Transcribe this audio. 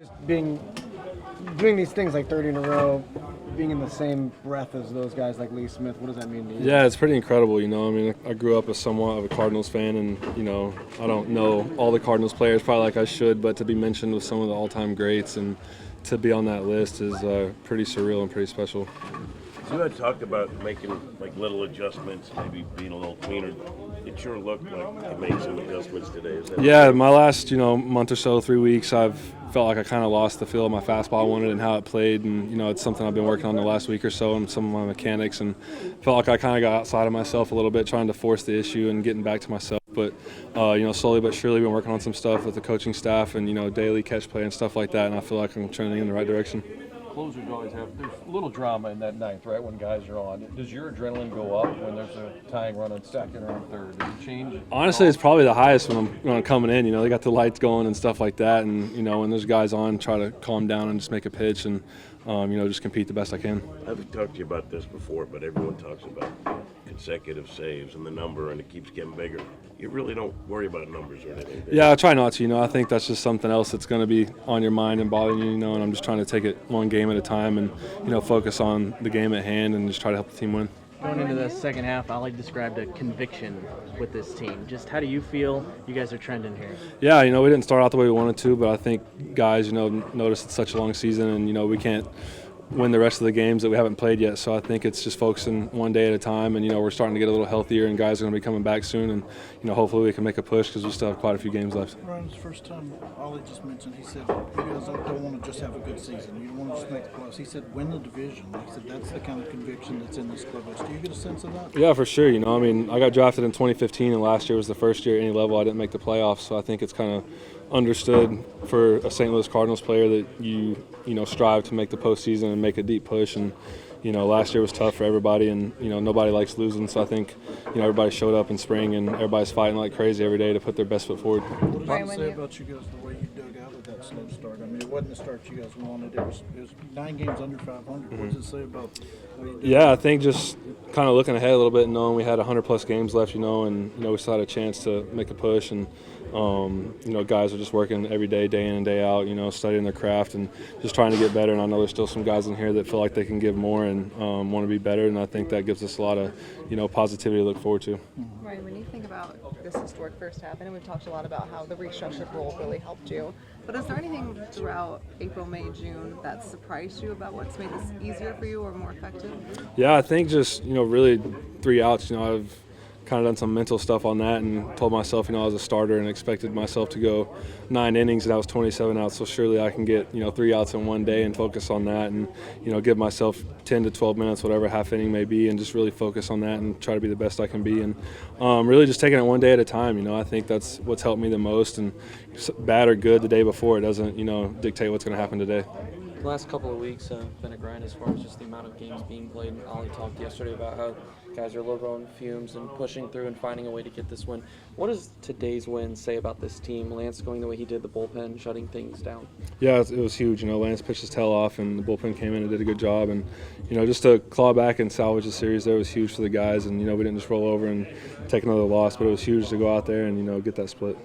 Just doing these things like 30 in a row, being in the same breath as those guys like Lee Smith, what does that mean to you? Yeah, it's pretty incredible, I mean, I grew up as somewhat of a Cardinals fan, and, I don't know all the Cardinals players probably like I should, but to be mentioned with some of the all-time greats and to be on that list is pretty surreal and pretty special. You had talked about making like little adjustments, maybe being a little cleaner. It sure looked like you made some adjustments today. Is that Yeah, my last month or so, 3 weeks, I've felt like I kind of lost the feel of my fastball I wanted and how it played, and it's something I've been working on the last week or so and some of my mechanics, and felt like I kind of got outside of myself a little bit, trying to force the issue and getting back to myself. But slowly but surely been working on some stuff with the coaching staff and daily catch play and stuff like that, and I feel like I'm trending in the right direction. Closers always have, there's a little drama in that ninth, right, when guys are on. Does your adrenaline go up when there's a tying run on second or on third? Does it change? Honestly, it's probably the highest when I'm coming in. They got the lights going and stuff like that, and when there's guys on, try to calm down and just make a pitch and just compete the best I can. I've talked to you about this before, but everyone talks about consecutive saves and the number, and it keeps getting bigger. You really don't worry about numbers or anything. Yeah, I try not to. I think that's just something else that's going to be on your mind and bothering you. And I'm just trying to take it one game at a time and focus on the game at hand and just try to help the team win. Going into the second half, Ali described a conviction with this team. Just how do you feel you guys are trending here? Yeah, we didn't start out the way we wanted to, but I think guys, noticed it's such a long season, and we can't win the rest of the games that we haven't played yet. So I think it's just focusing one day at a time, and we're starting to get a little healthier, and guys are going to be coming back soon, and hopefully we can make a push because we still have quite a few games left. Ryan's first time, Ollie just mentioned, he said, you guys don't want to just have a good season. You don't want to just make the playoffs. He said, win the division. He said, that's the kind of conviction that's in this clubhouse. Do you get a sense of that? Yeah, for sure. I mean, I got drafted in 2015, and last year was the first year at any level I didn't make the playoffs. So I think it's kind of understood for a St. Louis Cardinals player that you strive to make the postseason and make a deep push. And last year was tough for everybody, and nobody likes losing. So I think everybody showed up in spring, and everybody's fighting like crazy every day to put their best foot forward. What does it say about you guys the way you dug out of that slow start? I mean, it wasn't the start you guys wanted. It was 9 games under 500. What does it say about the way you did? Yeah, I think just kind of looking ahead a little bit, knowing we had 100+ games left, and we still had a chance to make a push, and guys are just working every day, day in and day out, studying their craft and just trying to get better. And I know there's still some guys in here that feel like they can give more and want to be better, and I think that gives us a lot of positivity to look forward to. Ryan, when you think about this historic first half, I know we've talked a lot about how the restructured role really helped you, but is there anything throughout April, May, June that surprised you about what's made this easier for you or more effective? Yeah, I think just really 3 outs. I've kind of done some mental stuff on that and told myself, I was a starter and expected myself to go 9 innings, and I was 27 outs. So surely I can get 3 outs in one day and focus on that, and give myself 10 to 12 minutes, whatever half inning may be, and just really focus on that and try to be the best I can be, and really just taking it one day at a time. I think that's what's helped me the most. And bad or good the day before, it doesn't dictate what's going to happen today. The last couple of weeks have been a grind as far as just the amount of games being played. And Ollie talked yesterday about how guys are low on fumes and pushing through and finding a way to get this win. What does today's win say about this team? Lance going the way he did, the bullpen shutting things down. Yeah, it was huge. Lance pitched his tail off, and the bullpen came in and did a good job. And just to claw back and salvage the series there was huge for the guys. And we didn't just roll over and take another loss, but it was huge to go out there and get that split.